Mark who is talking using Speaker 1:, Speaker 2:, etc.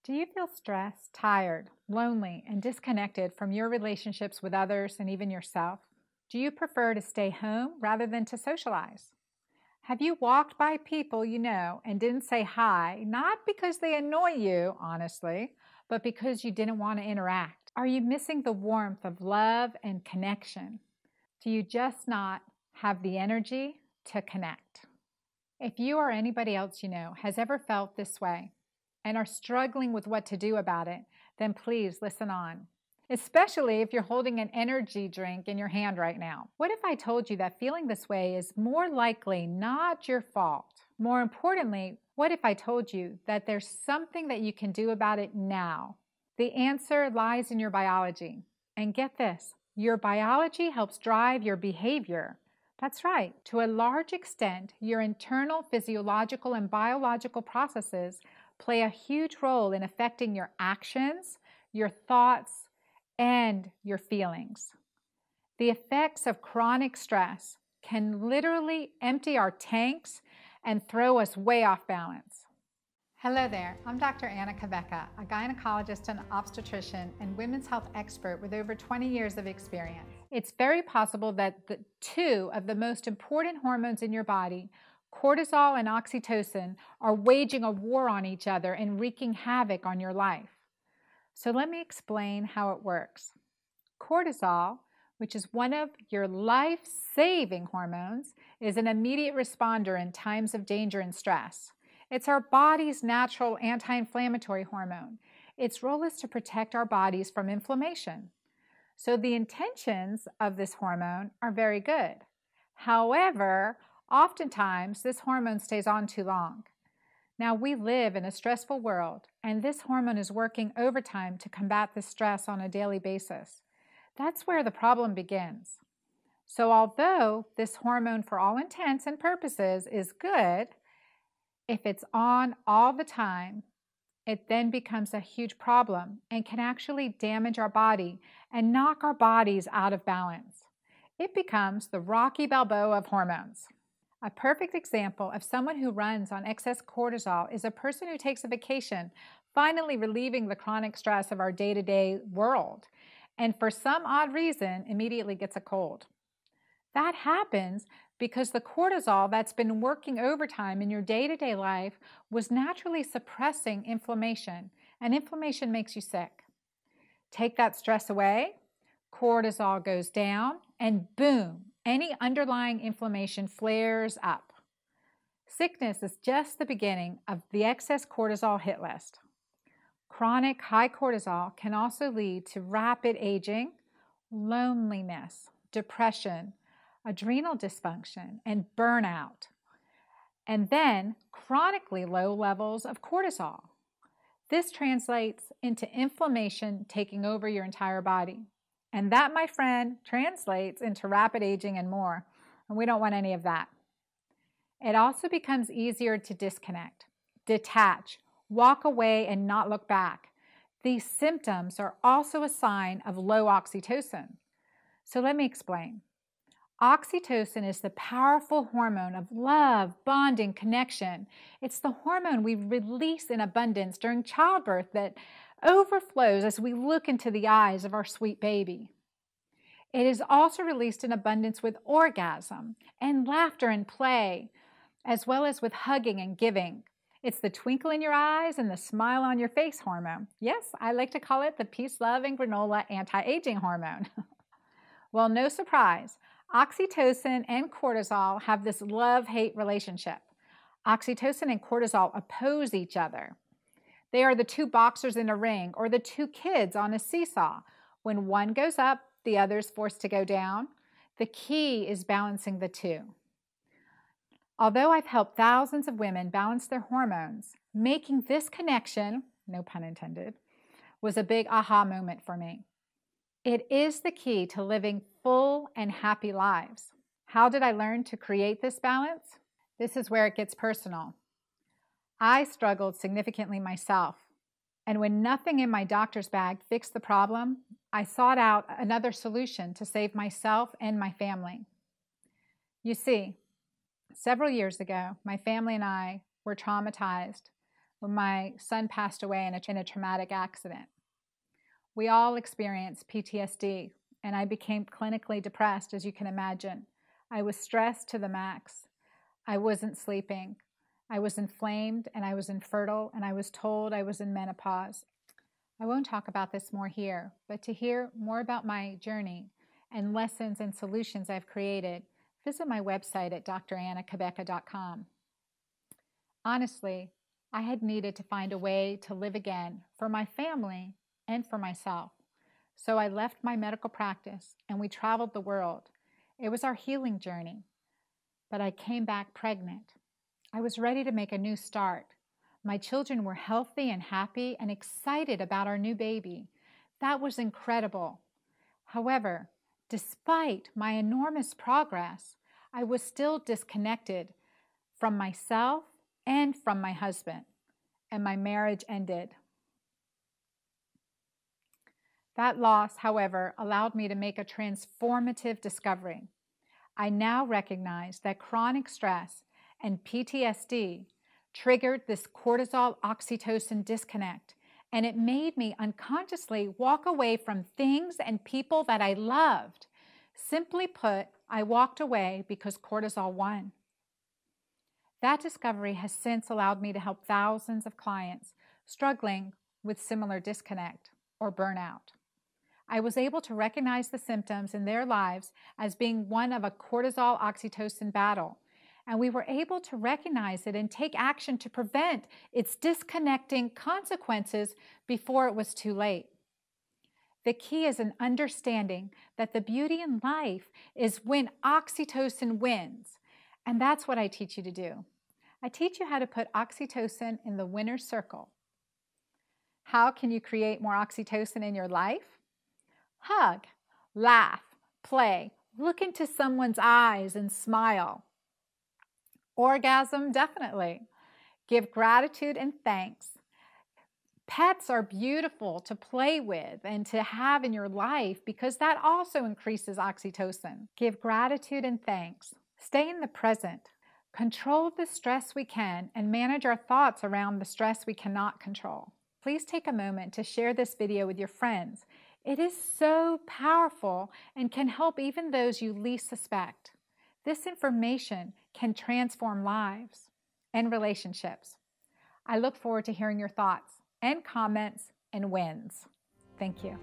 Speaker 1: Do you feel stressed, tired, lonely, and disconnected from your relationships with others and even yourself? Do you prefer to stay home rather than to socialize? Have you walked by people you know and didn't say hi, not because they annoy you, honestly, but because you didn't want to interact? Are you missing the warmth of love and connection? Do you just not have the energy to connect? If you or anybody else you know has ever felt this way and are struggling with what to do about it, then please listen on. Especially if you're holding an energy drink in your hand right now. What if I told you that feeling this way is more likely not your fault? More importantly, what if I told you that there's something that you can do about it now? The answer lies in your biology. And get this, your biology helps drive your behavior. That's right. To a large extent, your internal physiological and biological processes play a huge role in affecting your actions, your thoughts, and your feelings. The effects of chronic stress can literally empty our tanks and throw us way off balance. Hello there, I'm Dr. Cabeca, a gynecologist and obstetrician and women's health expert with over 20 years of experience. It's very possible that the two of the most important hormones in your body, cortisol and oxytocin, are waging a war on each other and wreaking havoc on your life. So let me explain how it works. Cortisol, which is one of your life-saving hormones, is an immediate responder in times of danger and stress. It's our body's natural anti-inflammatory hormone. Its role is to protect our bodies from inflammation. So the intentions of this hormone are very good. However, oftentimes this hormone stays on too long. Now, we live in a stressful world, and this hormone is working overtime to combat the stress on a daily basis. That's where the problem begins. So although this hormone, for all intents and purposes, is good, if it's on all the time, it then becomes a huge problem and can actually damage our body and knock our bodies out of balance. It becomes the Rocky Balboa of hormones. A perfect example of someone who runs on excess cortisol is a person who takes a vacation, finally relieving the chronic stress of our day-to-day world, and for some odd reason, immediately gets a cold. That happens because the cortisol that's been working overtime in your day-to-day life was naturally suppressing inflammation, and inflammation makes you sick. Take that stress away, cortisol goes down, and boom, any underlying inflammation flares up. Sickness is just the beginning of the excess cortisol hit list. Chronic high cortisol can also lead to rapid aging, loneliness, depression, adrenal dysfunction, and burnout, and then chronically low levels of cortisol. This translates into inflammation taking over your entire body. And that, my friend, translates into rapid aging and more. And we don't want any of that. It also becomes easier to disconnect, detach, walk away, and not look back. These symptoms are also a sign of low oxytocin. So let me explain. Oxytocin is the powerful hormone of love, bonding, connection. It's the hormone we release in abundance during childbirth that overflows as we look into the eyes of our sweet baby. It is also released in abundance with orgasm and laughter and play, as well as with hugging and giving. It's the twinkle in your eyes and the smile on your face hormone. Yes, I like to call it the peace, love, and granola anti-aging hormone. Well, no surprise, oxytocin and cortisol have this love-hate relationship. Oxytocin and cortisol oppose each other. They are the two boxers in a ring or the two kids on a seesaw. When one goes up, the other is forced to go down. The key is balancing the two. Although I've helped thousands of women balance their hormones, making this connection, no pun intended, was a big aha moment for me. It is the key to living full and happy lives. How did I learn to create this balance? This is where it gets personal. I struggled significantly myself, and when nothing in my doctor's bag fixed the problem, I sought out another solution to save myself and my family. You see, several years ago, my family and I were traumatized when my son passed away in a traumatic accident. We all experience PTSD, and I became clinically depressed, as you can imagine. I was stressed to the max. I wasn't sleeping. I was inflamed, and I was infertile, and I was told I was in menopause. I won't talk about this more here, but to hear more about my journey and lessons and solutions I've created, visit my website at drAnnaCabeca.com. Honestly, I had needed to find a way to live again for my family and for myself. So I left my medical practice and we traveled the world. It was our healing journey, but I came back pregnant. I was ready to make a new start. My children were healthy and happy and excited about our new baby. That was incredible. However, despite my enormous progress, I was still disconnected from myself and from my husband, and my marriage ended. That loss, however, allowed me to make a transformative discovery. I now recognize that chronic stress and PTSD triggered this cortisol-oxytocin disconnect, and it made me unconsciously walk away from things and people that I loved. Simply put, I walked away because cortisol won. That discovery has since allowed me to help thousands of clients struggling with similar disconnect or burnout. I was able to recognize the symptoms in their lives as being one of a cortisol-oxytocin battle, and we were able to recognize it and take action to prevent its disconnecting consequences before it was too late. The key is an understanding that the beauty in life is when oxytocin wins, and that's what I teach you to do. I teach you how to put oxytocin in the winner's circle. How can you create more oxytocin in your life? Hug, laugh, play, look into someone's eyes and smile. Orgasm, definitely. Give gratitude and thanks. Pets are beautiful to play with and to have in your life because that also increases oxytocin. Give gratitude and thanks. Stay in the present. Control the stress we can and manage our thoughts around the stress we cannot control. Please take a moment to share this video with your friends. It is so powerful and can help even those you least suspect. This information can transform lives and relationships. I look forward to hearing your thoughts and comments and wins. Thank you.